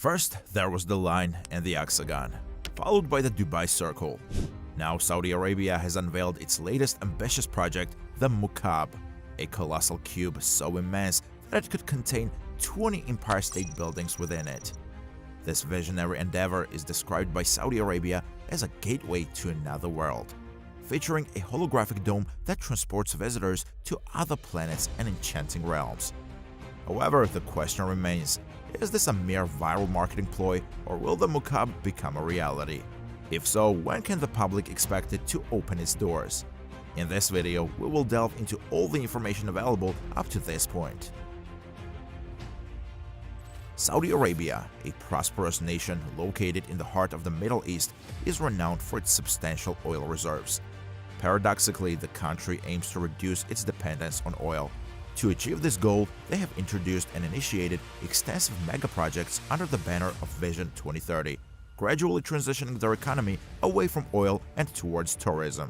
First, there was the line and the hexagon, followed by the Dubai Circle. Now Saudi Arabia has unveiled its latest ambitious project, the Mukab, a colossal cube so immense that it could contain 20 Empire State Buildings within it. This visionary endeavor is described by Saudi Arabia as a gateway to another world, featuring a holographic dome that transports visitors to other planets and enchanting realms. However, the question remains, is this a mere viral marketing ploy, or will the Mukab become a reality? If so, when can the public expect it to open its doors? In this video, we will delve into all the information available up to this point. Saudi Arabia, a prosperous nation located in the heart of the Middle East, is renowned for its substantial oil reserves. Paradoxically, the country aims to reduce its dependence on oil. To achieve this goal, they have introduced and initiated extensive megaprojects under the banner of Vision 2030, gradually transitioning their economy away from oil and towards tourism.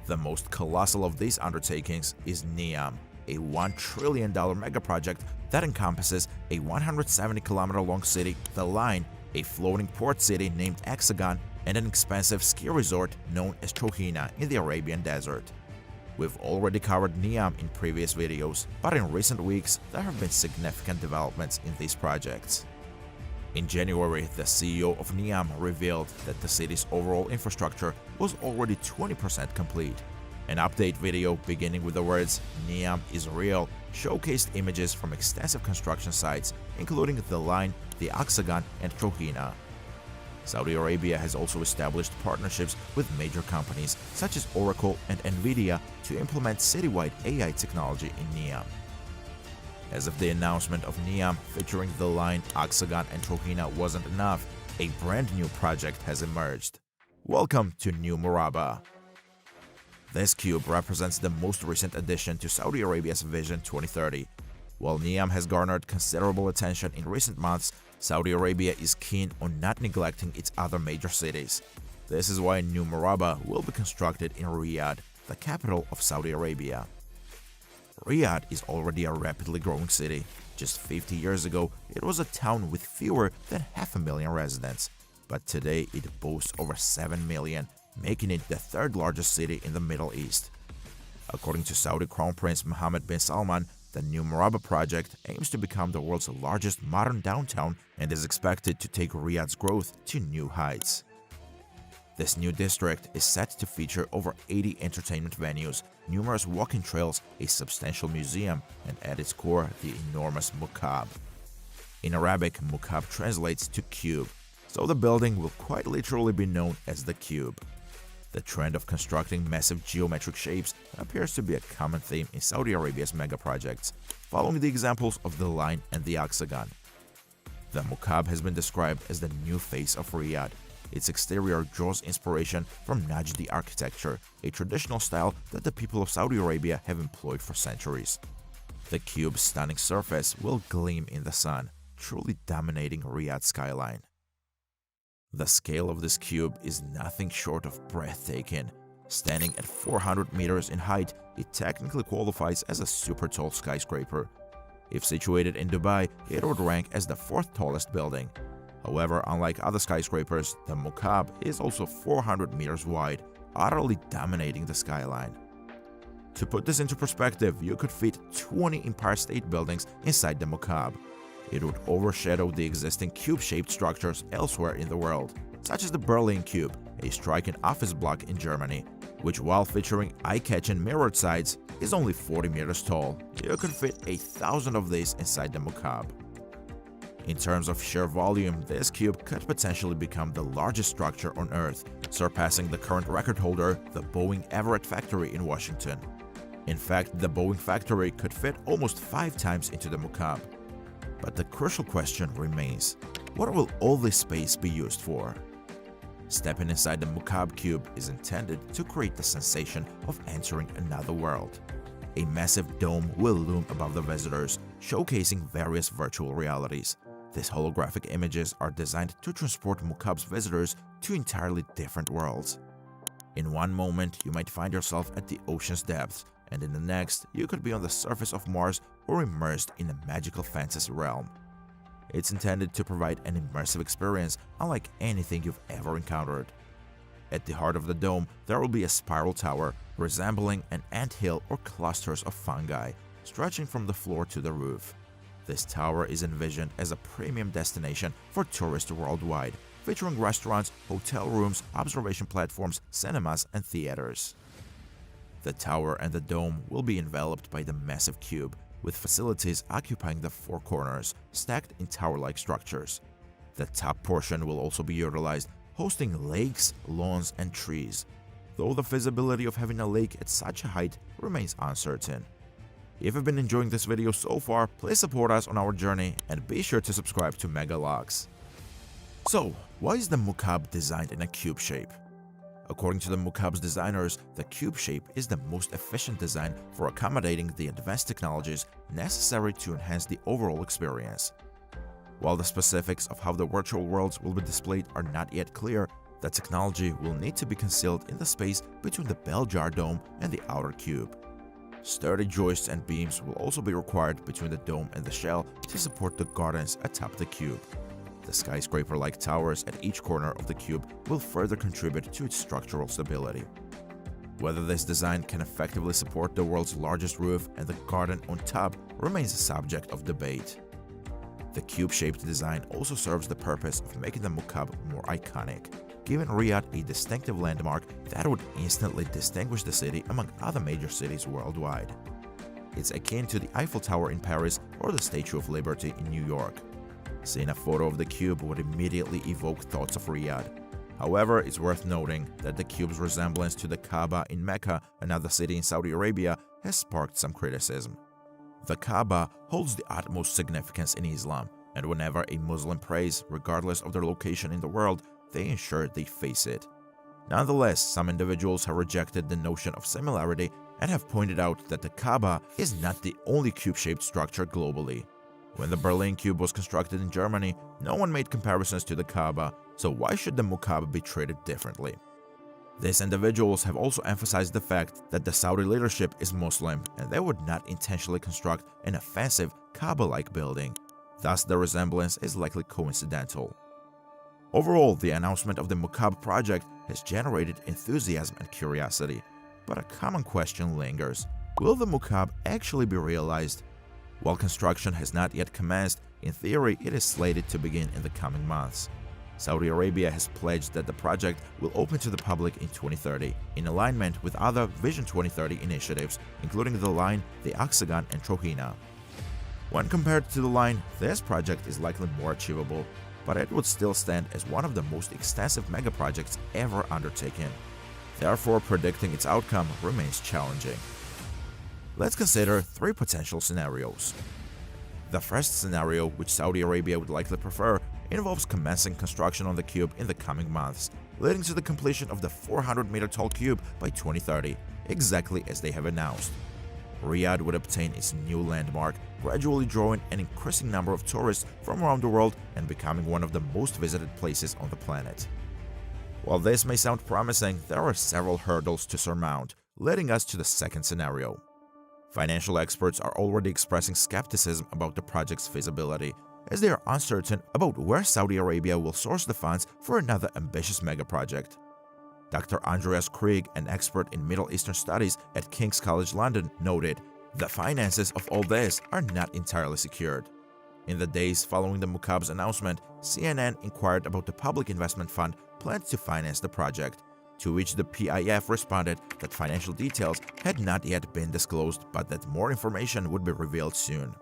The most colossal of these undertakings is NEOM, a $1 trillion megaproject that encompasses a 170-kilometer-long city, the Line, a floating port city named Hexagon, and an expensive ski resort known as Trohina in the Arabian desert. We've already covered NEOM in previous videos, but in recent weeks there have been significant developments in these projects. In January, the CEO of NEOM revealed that the city's overall infrastructure was already 20% complete. An update video beginning with the words "NEOM is real" showcased images from extensive construction sites, including the Line, the Hexagon, and Trohina. Saudi Arabia has also established partnerships with major companies such as Oracle and Nvidia to implement citywide AI technology in NEOM. As if the announcement of NEOM featuring the Line, Hexagon, and Trohina wasn't enough, a brand new project has emerged. Welcome to New Murabba. This cube represents the most recent addition to Saudi Arabia's Vision 2030. While NEOM has garnered considerable attention in recent months, Saudi Arabia is keen on not neglecting its other major cities. This is why New Murabba will be constructed in Riyadh, the capital of Saudi Arabia. Riyadh is already a rapidly growing city. Just 50 years ago, it was a town with fewer than 500,000 residents, but today it boasts over 7 million, making it the third largest city in the Middle East. According to Saudi Crown Prince Mohammed bin Salman, the New Murabba project aims to become the world's largest modern downtown and is expected to take Riyadh's growth to new heights. This new district is set to feature over 80 entertainment venues, numerous walking trails, a substantial museum, and at its core, the enormous Mukab. In Arabic, Mukab translates to cube, so the building will quite literally be known as the Cube. The trend of constructing massive geometric shapes appears to be a common theme in Saudi Arabia's megaprojects, following the examples of the Line and the Hexagon. The Mukab has been described as the new face of Riyadh. Its exterior draws inspiration from Najdi architecture, a traditional style that the people of Saudi Arabia have employed for centuries. The cube's stunning surface will gleam in the sun, truly dominating Riyadh's skyline. The scale of this cube is nothing short of breathtaking. Standing at 400 meters in height, it technically qualifies as a super tall skyscraper. If situated in Dubai, it would rank as the fourth tallest building. However, unlike other skyscrapers, the Mukab is also 400 meters wide, utterly dominating the skyline. To put this into perspective, you could fit 20 Empire State Buildings inside the Mukab. It would overshadow the existing cube-shaped structures elsewhere in the world, such as the Berlin Cube, a striking office block in Germany, which, while featuring eye-catching mirrored sides, is only 40 meters tall. You could fit 1,000 of these inside the Mukab. In terms of sheer volume, this cube could potentially become the largest structure on Earth, surpassing the current record holder, the Boeing Everett factory in Washington. In fact, the Boeing factory could fit almost 5 times into the Mukab. But the crucial question remains, what will all this space be used for? Stepping inside the Mukab cube is intended to create the sensation of entering another world. A massive dome will loom above the visitors, showcasing various virtual realities. These holographic images are designed to transport Mukab's visitors to entirely different worlds. In one moment, you might find yourself at the ocean's depths, and in the next, you could be on the surface of Mars or immersed in a magical fantasy realm. It's intended to provide an immersive experience unlike anything you've ever encountered. At the heart of the dome, there will be a spiral tower resembling an anthill or clusters of fungi stretching from the floor to the roof. This tower is envisioned as a premium destination for tourists worldwide, featuring restaurants, hotel rooms, observation platforms, cinemas, and theaters. The tower and the dome will be enveloped by the massive cube, with facilities occupying the four corners, stacked in tower-like structures. The top portion will also be utilized, hosting lakes, lawns, and trees, though the feasibility of having a lake at such a height remains uncertain. If you've been enjoying this video so far, please support us on our journey and be sure to subscribe to Megalogs. So, why is the Mukab designed in a cube shape? According to the Mukab's designers, the cube shape is the most efficient design for accommodating the advanced technologies necessary to enhance the overall experience. While the specifics of how the virtual worlds will be displayed are not yet clear, the technology will need to be concealed in the space between the bell jar dome and the outer cube. Sturdy joists and beams will also be required between the dome and the shell to support the gardens atop the cube. The skyscraper-like towers at each corner of the cube will further contribute to its structural stability. Whether this design can effectively support the world's largest roof and the garden on top remains a subject of debate. The cube-shaped design also serves the purpose of making the Mukab more iconic, giving Riyadh a distinctive landmark that would instantly distinguish the city among other major cities worldwide. It's akin to the Eiffel Tower in Paris or the Statue of Liberty in New York. Seeing a photo of the cube would immediately evoke thoughts of Riyadh. However, it's worth noting that the cube's resemblance to the Kaaba in Mecca, another city in Saudi Arabia, has sparked some criticism. The Kaaba holds the utmost significance in Islam, and whenever a Muslim prays, regardless of their location in the world, they ensure they face it. Nonetheless, some individuals have rejected the notion of similarity and have pointed out that the Kaaba is not the only cube-shaped structure globally. When the Berlin Cube was constructed in Germany, no one made comparisons to the Kaaba, so why should the Mukab be treated differently? These individuals have also emphasized the fact that the Saudi leadership is Muslim and they would not intentionally construct an offensive Kaaba-like building. Thus, the resemblance is likely coincidental. Overall, the announcement of the Mukab project has generated enthusiasm and curiosity. But a common question lingers: will the Mukab actually be realized? While construction has not yet commenced, in theory it is slated to begin in the coming months. Saudi Arabia has pledged that the project will open to the public in 2030, in alignment with other Vision 2030 initiatives, including the Line, the Oxagon, and Trohina. When compared to the Line, this project is likely more achievable, but it would still stand as one of the most extensive megaprojects ever undertaken. Therefore, predicting its outcome remains challenging. Let's consider three potential scenarios. The first scenario, which Saudi Arabia would likely prefer, involves commencing construction on the cube in the coming months, leading to the completion of the 400-meter-tall cube by 2030, exactly as they have announced. Riyadh would obtain its new landmark, gradually drawing an increasing number of tourists from around the world and becoming one of the most visited places on the planet. While this may sound promising, there are several hurdles to surmount, leading us to the second scenario. Financial experts are already expressing skepticism about the project's feasibility, as they are uncertain about where Saudi Arabia will source the funds for another ambitious megaproject. Dr. Andreas Krieg, an expert in Middle Eastern studies at King's College London, noted, "The finances of all this are not entirely secured." In the days following the Mukab's announcement, CNN inquired about the public investment fund planned to finance the project, to which the PIF responded that financial details had not yet been disclosed but that more information would be revealed soon.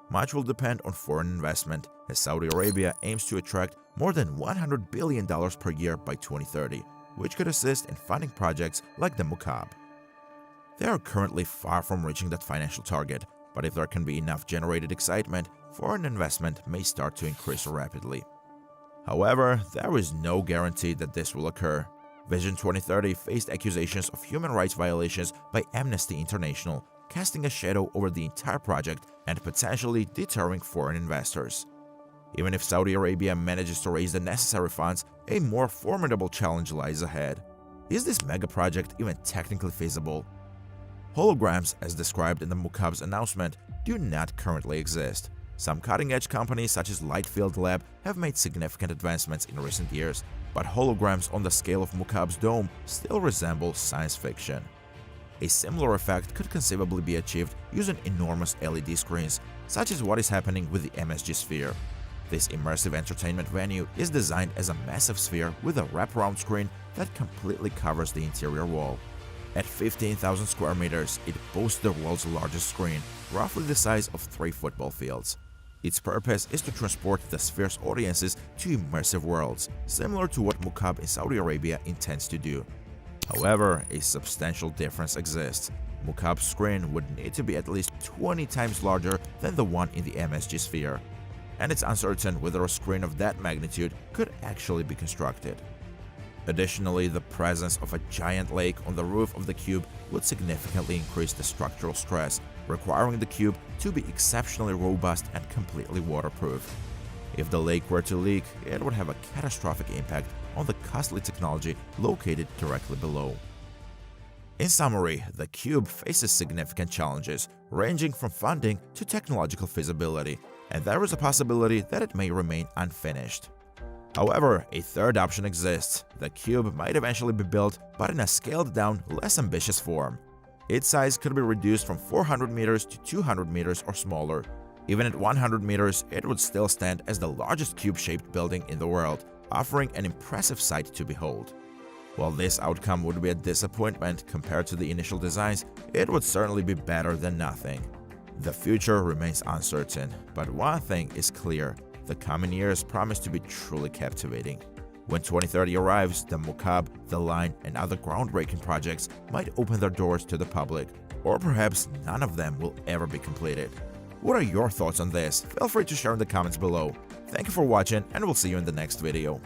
Much will depend on foreign investment, as Saudi Arabia aims to attract more than $100 billion per year by 2030, which could assist in funding projects like the Mukab. They are currently far from reaching that financial target, but if there can be enough generated excitement, foreign investment may start to increase rapidly. However, there is no guarantee that this will occur. Vision 2030 faced accusations of human rights violations by Amnesty International, casting a shadow over the entire project and potentially deterring foreign investors. Even if Saudi Arabia manages to raise the necessary funds, a more formidable challenge lies ahead. Is this megaproject even technically feasible? Holograms, as described in the Mukab's announcement, do not currently exist. Some cutting-edge companies such as Lightfield Lab have made significant advancements in recent years, but holograms on the scale of Mukab's dome still resemble science fiction. A similar effect could conceivably be achieved using enormous LED screens, such as what is happening with the MSG Sphere. This immersive entertainment venue is designed as a massive sphere with a wraparound screen that completely covers the interior wall. At 15,000 square meters, it boasts the world's largest screen, roughly the size of 3 football fields. Its purpose is to transport the sphere's audiences to immersive worlds, similar to what Mukab in Saudi Arabia intends to do. However, a substantial difference exists. Mukab's screen would need to be at least 20 times larger than the one in the MSG Sphere, and it's uncertain whether a screen of that magnitude could actually be constructed. Additionally, the presence of a giant lake on the roof of the cube would significantly increase the structural stress, requiring the cube to be exceptionally robust and completely waterproof. If the lake were to leak, it would have a catastrophic impact on the costly technology located directly below. In summary, the cube faces significant challenges, ranging from funding to technological feasibility, and there is a possibility that it may remain unfinished. However, a third option exists. The cube might eventually be built, but in a scaled-down, less ambitious form. Its size could be reduced from 400 meters to 200 meters or smaller. Even at 100 meters, it would still stand as the largest cube-shaped building in the world, offering an impressive sight to behold. While this outcome would be a disappointment compared to the initial designs, it would certainly be better than nothing. The future remains uncertain, but one thing is clear: the coming years promise to be truly captivating. When 2030 arrives, the Mukab, the Line, and other groundbreaking projects might open their doors to the public, or perhaps none of them will ever be completed. What are your thoughts on this? Feel free to share in the comments below. Thank you for watching, and we'll see you in the next video.